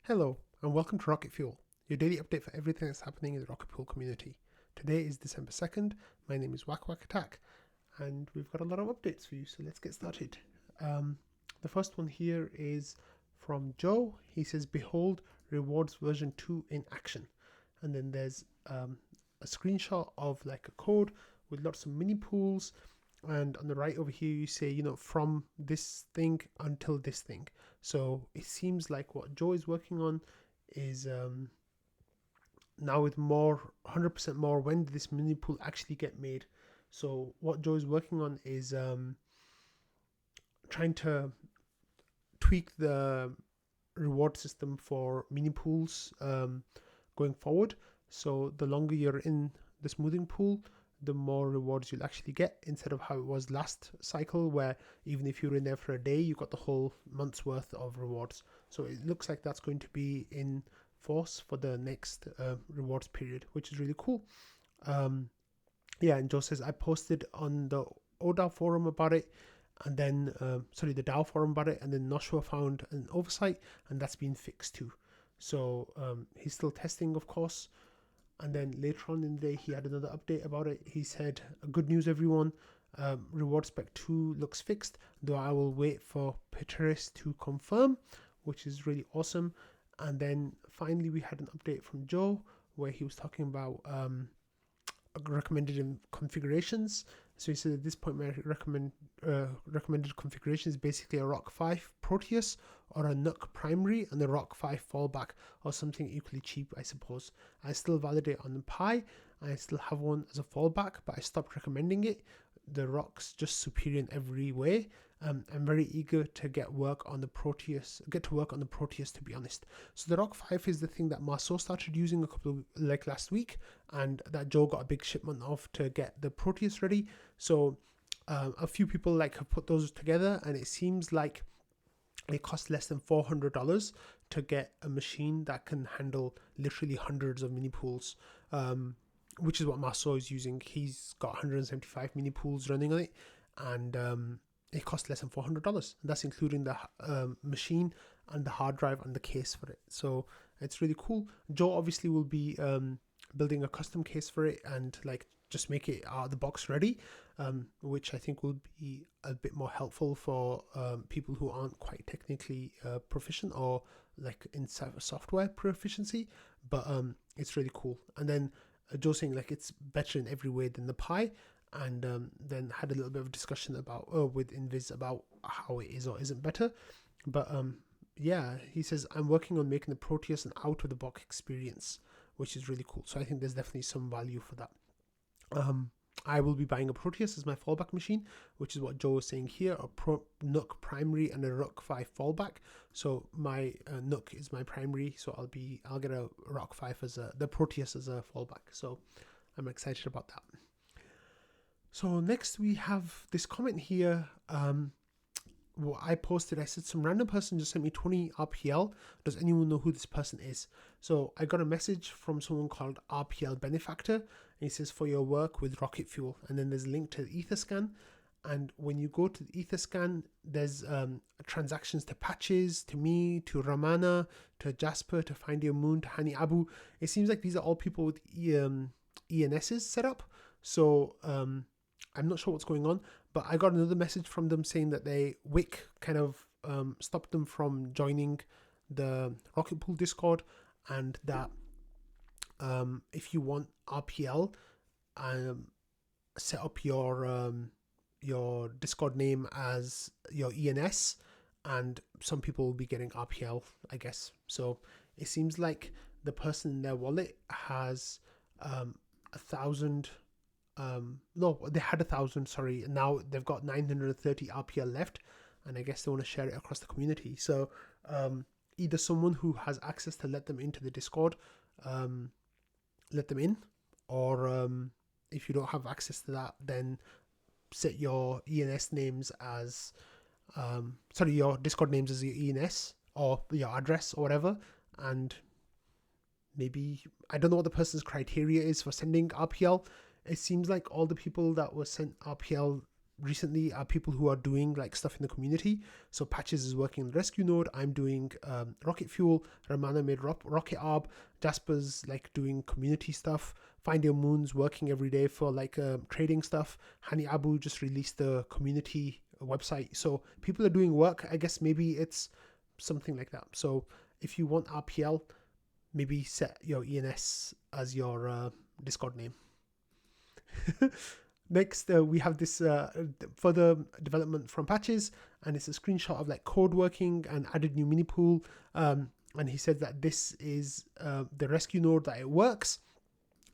Hello, and welcome to Rocket Fuel, your daily update for everything that's happening in the Rocket Fuel community. Today is December 2nd, my name is Whack Attack, and we've got a lot of updates for you, so let's get started. The first one here is from Joe. He says, "Behold, rewards version 2 in action." And then there's a screenshot of like a code with lots of mini pools, and on the right over here you say, from this thing until this thing. So it seems like what Joe is working on is now with more 100% more, when did this mini pool actually get made? So what Joe is working on is trying to tweak the reward system for mini pools going forward. So the longer you're in the smoothing pool, the more rewards you'll actually get, instead of how it was last cycle, where even if you were in there for a day, you got the whole month's worth of rewards. So it looks like that's going to be in force for the next rewards period, which is really cool. And Joe says, I posted on the ODAO forum about it, and then the DAO forum about it, and then Noshua found an oversight, and that's been fixed too. So he's still testing, of course. And then later on in the day, he had another update about it. He said, "Good news, everyone. Reward spec 2 looks fixed, though I will wait for Pteris to confirm," which is really awesome. And then finally, we had an update from Joe where he was talking about recommended configurations. So he said at this point, my recommended configuration is basically a ROC 5 Proteus or a NUC primary and a ROC 5 fallback, or something equally cheap, I suppose. I still validate on the Pi. I still have one as a fallback, but I stopped recommending it. The ROC's just superior in every way. I'm very eager to get to work on the Proteus, to be honest. So the ROC 5 is the thing that Marceau started using last week, and that Joe got a big shipment of to get the Proteus ready. So a few people have put those together, and it seems like it costs less than $400 to get a machine that can handle literally hundreds of mini pools, which is what Marceau is using. He's got 175 mini pools running on it, and it costs less than $400. And that's including the machine and the hard drive and the case for it. So it's really cool. Joe obviously will be building a custom case for it and just make it out of the box ready, which I think will be a bit more helpful for people who aren't quite technically proficient or in software proficiency. But it's really cool. And then Joe saying it's better in every way than the Pi, and then had a little bit of discussion about with Invis about how it is or isn't better. But he says, I'm working on making the Proteus an out of the box experience, which is really cool. So I think there's definitely some value for that. I will be buying a Proteus as my fallback machine, which is what Joe was saying here, a NUC primary and a ROC 5 fallback. So my NUC is my primary, so I'll get a ROC 5 as the Proteus as a fallback. So I'm excited about that. So next we have this comment here. What I posted, I said, some random person just sent me 20 RPL. Does anyone know who this person is? So I got a message from someone called RPL Benefactor, and he says, for your work with Rocket Fuel. And then there's a link to the Etherscan. And when you go to the Etherscan, there's transactions to Patches, to me, to Ramana, to Jasper, to Find Your Moon, to Hani Abu. It seems like these are all people with ENSs set up. So I'm not sure what's going on, but I got another message from them saying that WIC kind of stopped them from joining the Rocket Pool Discord, and that if you want RPL, set up your Discord name as your ENS, and some people will be getting RPL, I guess. So it seems like the person in their wallet has 1,000. No, they had 1,000, sorry. Now they've got 930 RPL left, and I guess they want to share it across the community. So either someone who has access to let them into the Discord, let them in, or if you don't have access to that, then set your ENS names as your Discord names as your ENS or your address or whatever, and maybe, I don't know what the person's criteria is for sending RPL. It seems like all the people that were sent RPL recently are people who are doing like stuff in the community. So Patches is working on the rescue node. I'm doing rocket fuel. Ramana made rocket arb. Jasper's like doing community stuff. Find Your Moon's working every day for like trading stuff. Hani Abu just released the community website. So people are doing work. I guess maybe it's something like that. So if you want RPL, maybe set your ENS as your Discord name. Next, we have this further development from Patches, and it's a screenshot of like code working and added new mini pool. And he said that this is the rescue node, that it works.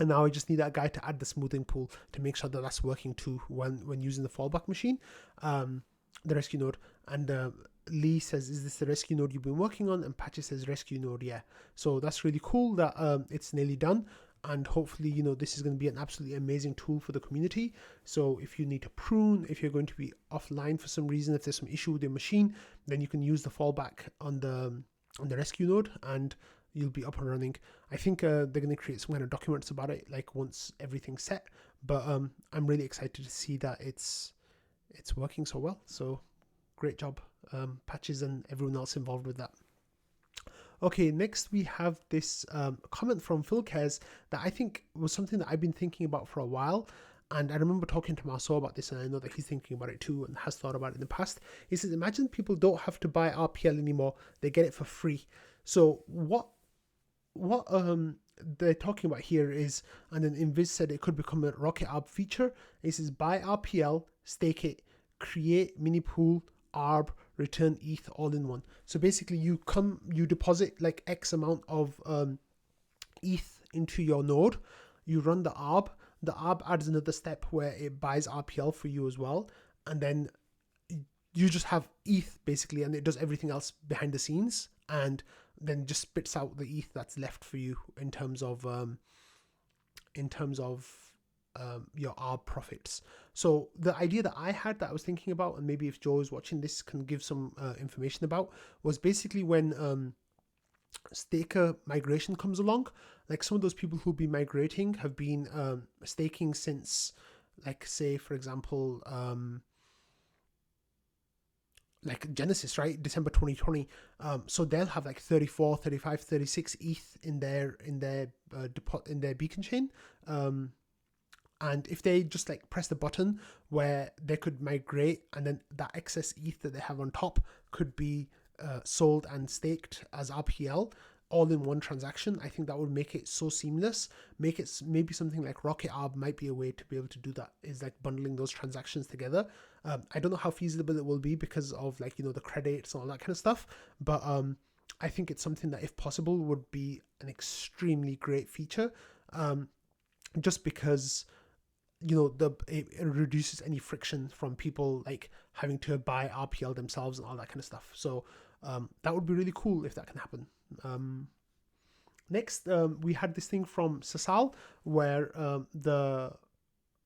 And now I just need that guy to add the smoothing pool to make sure that that's working too when using the fallback machine, the rescue node. And Lee says, is this the rescue node you've been working on? And Patches says, rescue node, yeah. So that's really cool that it's nearly done. And hopefully, this is going to be an absolutely amazing tool for the community. So if you need to prune, if you're going to be offline for some reason, if there's some issue with your machine, then you can use the fallback on the rescue node, and you'll be up and running. I think they're going to create some kind of documents about it, like once everything's set. But I'm really excited to see that it's working so well. So great job, Patches and everyone else involved with that. Okay, next we have this comment from Fluke that I think was something that I've been thinking about for a while. And I remember talking to Marceau about this, and I know that he's thinking about it too and has thought about it in the past. He says, imagine people don't have to buy RPL anymore. They get it for free. So what they're talking about here is, and then Phiz said it could become a Rocket Arb feature. He says, buy RPL, stake it, create mini pool, ARB, return ETH all in one. So basically you deposit like X amount of ETH into your node, you run the ARB adds another step where it buys RPL for you as well, and then you just have ETH basically, and it does everything else behind the scenes, and then just spits out the ETH that's left for you in terms of your ARB profits. So the idea that I had, that I was thinking about, and maybe if Joe is watching this can give some information about, was basically when staker migration comes along, like some of those people who'll be migrating have been staking since, like, say for example, like Genesis, right? December 2020. So they'll have like 34, 35, 36 ETH in their beacon chain. And if they just like press the button where they could migrate, and then that excess ETH that they have on top could be sold and staked as RPL all in one transaction, I think that would make it so seamless. Make it maybe something like Rocket Arb might be a way to be able to do that, is like bundling those transactions together. I don't know how feasible it will be because of like, the credits and all that kind of stuff. But I think it's something that if possible would be an extremely great feature. Just because it reduces any friction from people like having to buy RPL themselves and all that kind of stuff. So that would be really cool if that can happen. Next, we had this thing from Sassal where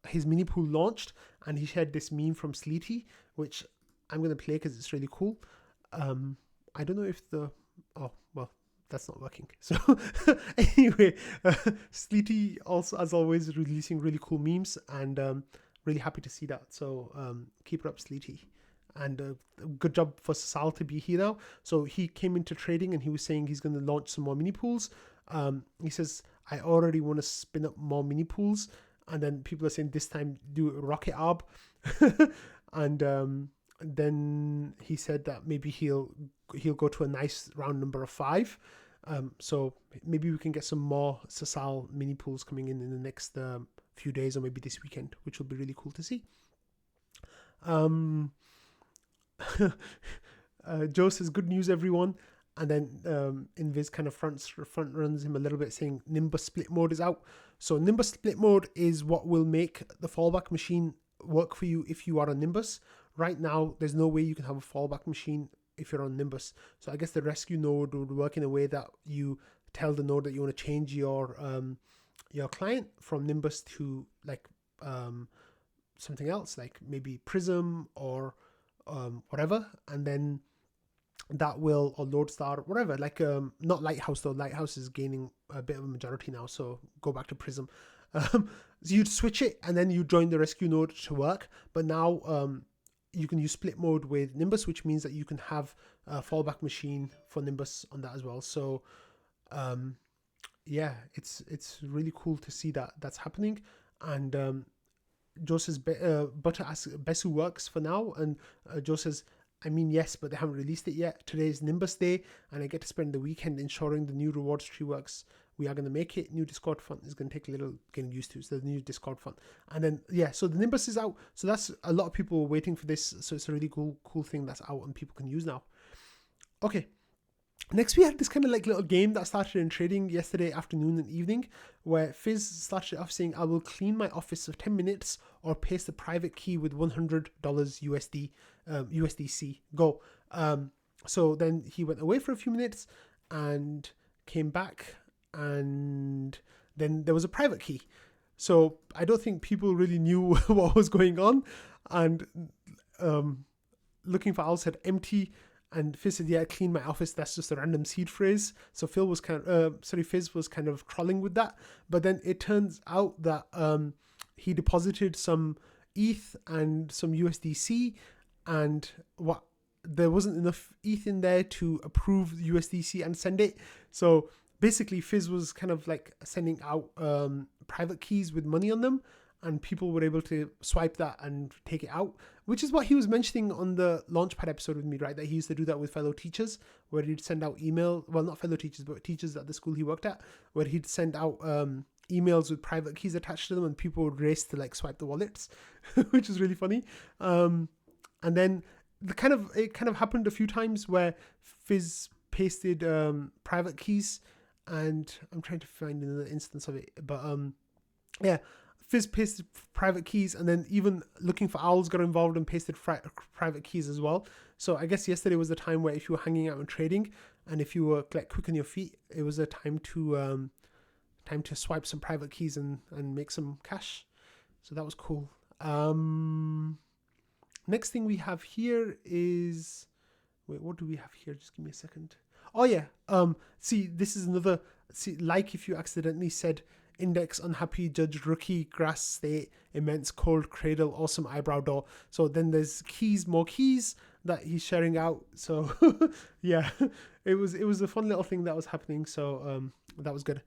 his mini pool launched, and he shared this meme from Sleety, which I'm going to play because it's really cool. I don't know if that's not working. So anyway, Sleety also, as always, is releasing really cool memes, and really happy to see that. So keep it up, Sleety. And good job for Sassal to be here now. So he came into trading and he was saying he's going to launch some more mini pools. He says, I already want to spin up more mini pools. And then people are saying this time do Rocket Arb. And then he said that maybe he'll go to a nice round number of 5. So maybe we can get some more Sassal mini pools coming in the next few days, or maybe this weekend, which will be really cool to see. Joe says, good news everyone. And then Phiz kind of front runs him a little bit, saying Nimbus split mode is out. So Nimbus split mode is what will make the fallback machine work for you if you are on Nimbus. Right now, there's no way you can have a fallback machine if you're on Nimbus. So I guess the rescue node would work in a way that you tell the node that you want to change your client from Nimbus to like something else, like maybe Prism or whatever, and then that will, or Lodestar, whatever, like not Lighthouse though. Lighthouse is gaining a bit of a majority now, so go back to Prism. So you'd switch it and then you join the rescue node to work. But now you can use split mode with Nimbus, which means that you can have a fallback machine for Nimbus on that as well. So yeah, it's really cool to see that that's happening. And Joe says Butter asks Besu works for now, and Joe says, I mean, yes, but they haven't released it yet. Today is Nimbus Day, and I get to spend the weekend ensuring the new rewards tree works. We are going to make it. New Discord font is going to take a little getting used to. So the new Discord font, and then yeah, so the Nimbus is out. So that's a lot of people were waiting for this. So it's a really cool thing that's out and people can use now. Okay. Next, we had this kind of like little game that started in trading yesterday afternoon and evening, where Phiz started off saying, I will clean my office for 10 minutes or paste a private key with $100 USDC. Go. So then he went away for a few minutes and came back, and then there was a private key. So I don't think people really knew what was going on. And looking for Al said empty. And Phiz said, yeah, clean my office. That's just a random seed phrase. So Phiz was kind of trolling with that. But then it turns out that he deposited some ETH and some USDC, and there wasn't enough ETH in there to approve USDC and send it. So basically Phiz was kind of like sending out private keys with money on them, and people were able to swipe that and take it out, which is what he was mentioning on the Launchpad episode with me, right? That he used to do that with fellow teachers, where he'd send out email, well, not fellow teachers, but teachers at the school he worked at, where he'd send out emails with private keys attached to them, and people would race to like swipe the wallets, which is really funny. And then it kind of happened a few times where Phiz pasted private keys, and I'm trying to find another instance of it, but yeah. Phiz pasted private keys, and then even looking for owls got involved and pasted private keys as well. So I guess yesterday was the time where if you were hanging out and trading, and if you were like quick on your feet, it was a time to swipe some private keys and make some cash. So that was cool. Next thing we have here is, wait, what do we have here? Just give me a second. Oh yeah. See, this is another. See, like if you accidentally said index unhappy judge rookie grass state immense cold cradle awesome eyebrow door, so then there's more keys that he's sharing out. So yeah, it was a fun little thing that was happening. So that was good.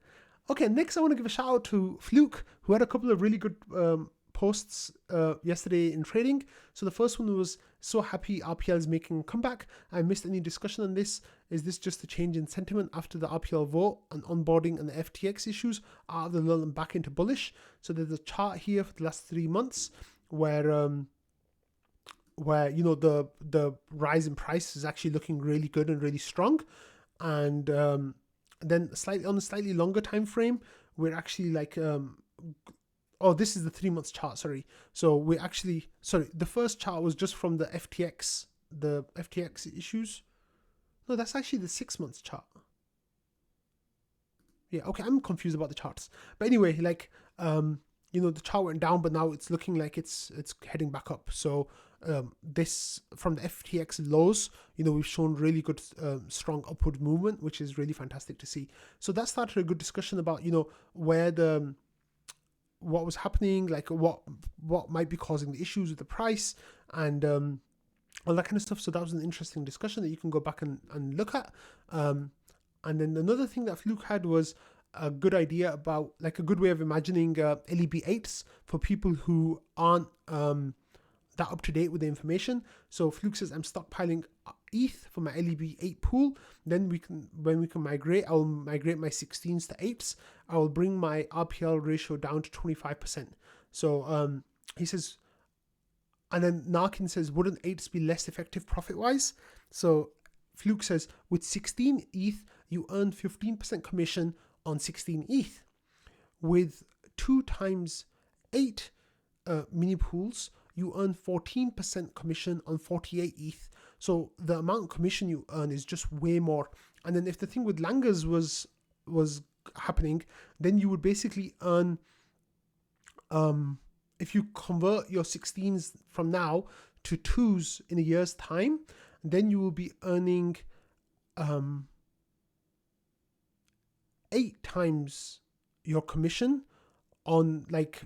Okay, next I want to give a shout out to Fluke, who had a couple of really good posts yesterday in trading. So the first one was, so happy RPL is making a comeback. I missed any discussion on this. Is this just a change in sentiment after the RPL vote and onboarding and the FTX issues out of the lull and back into bullish? So there's a chart here for the last 3 months where you know the rise in price is actually looking really good and really strong, and then on a slightly longer time frame, we're actually like this is the 3 months chart, sorry. So we actually, the first chart was just from the FTX issues. No, that's actually the 6 months chart. Yeah, okay, I'm confused about the charts. But anyway, like, you know, the chart went down, but now it's looking like it's heading back up. So this, from the FTX lows, you know, we've shown really good, strong upward movement, which is really fantastic to see. So that started a good discussion about, you know, what was happening, like what might be causing the issues with the price, and all that kind of stuff. So that was an interesting discussion that you can go back and look at. And then another thing that Fluke had was a good idea about, like, a good way of imagining LEB8s for people who aren't that up to date with the information. So Fluke says, I'm stockpiling ETH for my LEB8 pool. Then when we can migrate, I'll migrate my 16s to 8s. I will bring my RPL ratio down to 25%. So he says, and then Narkin says, wouldn't 8s be less effective profit-wise? So Fluke says, with 16 ETH, you earn 15% commission on 16 ETH. With 2 times 8 mini pools, you earn 14% commission on 48 ETH. So the amount of commission you earn is just way more. And then if the thing with Langers was happening, then you would basically earn, if you convert your 16s from now to 2s in a year's time, then you will be earning 8 times your commission on like,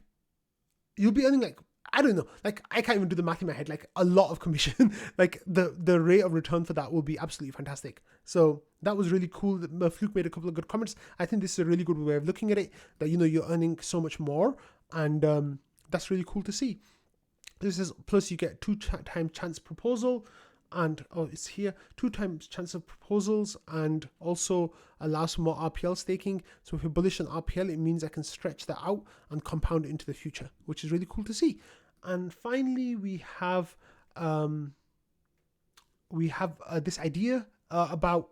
you'll be earning like, I don't know, like I can't even do the math in my head, like a lot of commission. Like the rate of return for that will be absolutely fantastic. So that was really cool. Fluke made a couple of good comments. I think this is a really good way of looking at it, that, you know, you're earning so much more, and that's really cool to see. This is, plus you get 2x chance proposal, and it's here, 2x chance of proposals, and also allows for more RPL staking. So if you're bullish on RPL, it means I can stretch that out and compound it into the future, which is really cool to see. And finally, we have this idea about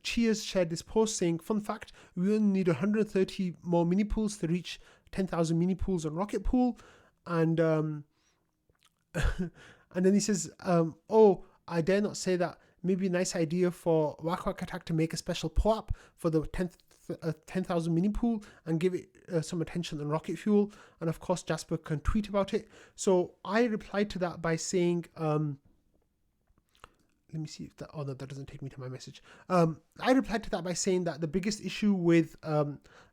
Cheers shared this post saying, fun fact, we only need 130 more mini pools to reach 10,000 mini pools on Rocket Pool. And and then he says, oh, I dare not say that. Maybe a nice idea for Wak Wak Attack to make a special Poap for the 10,000 mini pool and give it some attention on Rocket Fuel. And of course, Jasper can tweet about it. So I replied to that by saying, let me see if that, oh no, that doesn't take me to my message. I replied to that by saying that the biggest issue with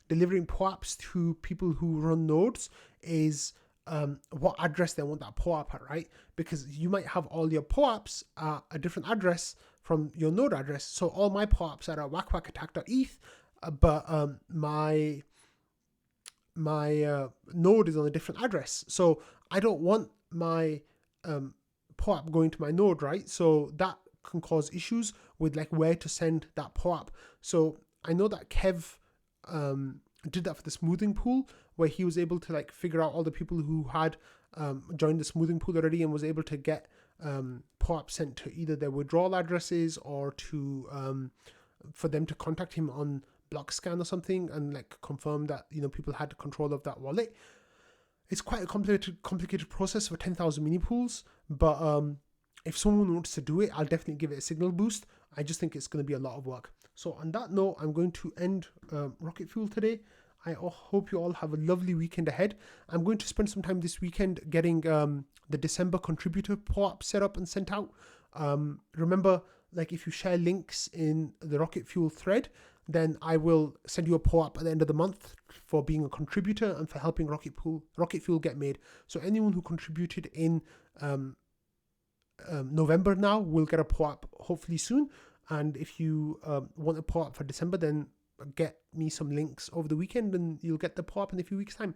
delivering POAPs to people who run nodes is what address they want that POAP at, right? Because you might have all your POAPs at a different address from your node address. So all my POAPs are at wakwakattack.eth, but my node is on a different address. So I don't want my POAP going to my node, right? So that can cause issues with like where to send that POAP. So I know that Kev did that for the smoothing pool, where he was able to like figure out all the people who had joined the smoothing pool already and was able to get POAP sent to either their withdrawal addresses or to for them to contact him on BlockScan or something and like confirm that, you know, people had control of that wallet. It's quite a complicated process for 10,000 mini pools, but if someone wants to do it, I'll definitely give it a signal boost. I just think it's going to be a lot of work. So on that note, I'm going to end Rocket Fuel today. I hope you all have a lovely weekend ahead. I'm going to spend some time this weekend getting the December contributor POAP set up and sent out. Remember, like if you share links in the Rocket Fuel thread, then I will send you a POAP at the end of the month for being a contributor and for helping Rocket Fuel get made. So anyone who contributed in November now will get a POAP hopefully soon. And if you want a POAP for December, then get me some links over the weekend and you'll get the POAP in a few weeks' time.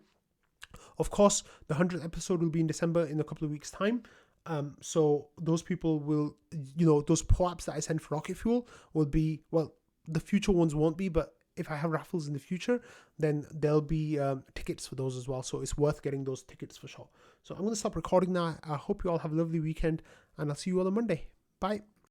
Of course, the 100th episode will be in December in a couple of weeks' time. So those people will, you know, those POAPs that I send for Rocket Fuel will be, well, the future ones won't be, but if I have raffles in the future, then there'll be tickets for those as well. So it's worth getting those tickets for sure. So I'm going to stop recording now. I hope you all have a lovely weekend and I'll see you all on Monday. Bye.